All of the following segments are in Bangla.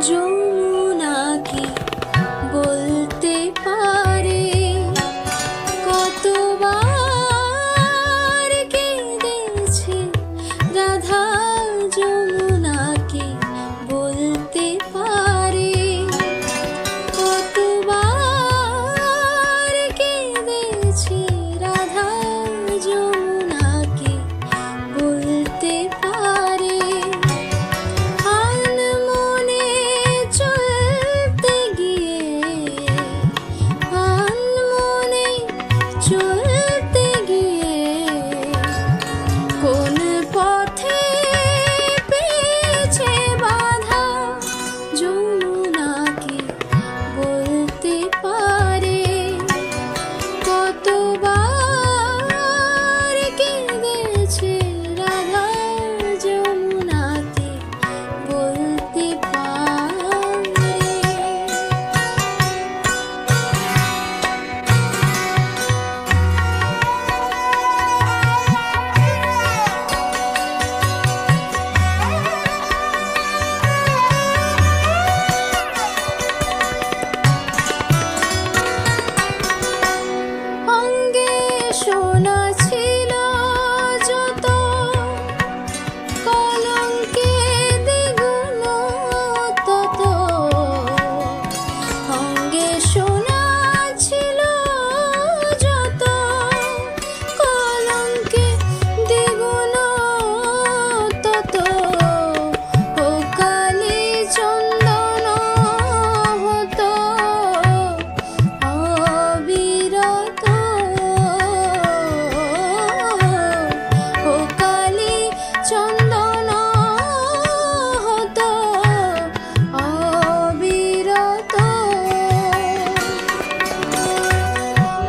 যমুনা কি বলতে পারে কতবার কেঁদেছে রাধা? যমুনা কি বলতে পারে কতবার কেঁদেছে রাধা? যমুনা কি বলতে পারে? আনমনে চলতে গিয়ে কোন পথে পেয়েছে বাধা? যমুনা কি বলতে পারে কতবার কেঁদেছে রাধা? যমুনা কি বলতে পারে? অঙ্গে সোনা ছিল যত, কলঙ্কে দ্বিগুণ তত। অঙ্গে সোনা ছিল যত, কলঙ্কে দ্বিগুণ তত। ও কালি চন্দন হতো অবিরত। ও কালি চন্দন হতো অবিরত।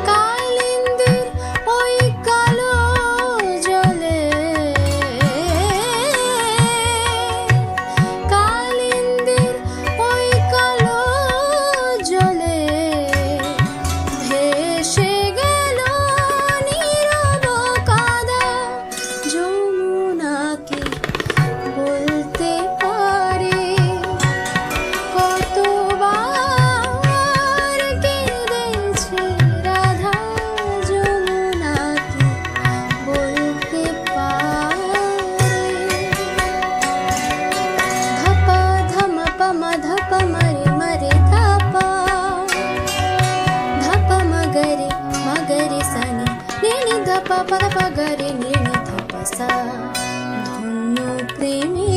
কালিন্দীর ওই কালো জলে, কালিন্দীর ওই কালো জলে ভেসে গেল নীরব কাদা। যমুনা কি বলতে পারে কতবার কেঁদেছে রাধা? যমুনা কি বলতে পারে? ধপা ধম পম ধপ মরে মরে ধাপা, ধপ মগরে মগরে সনি নিনি ধপ পদ পগরে নিনি ধপ সা। ধন্য প্রেমে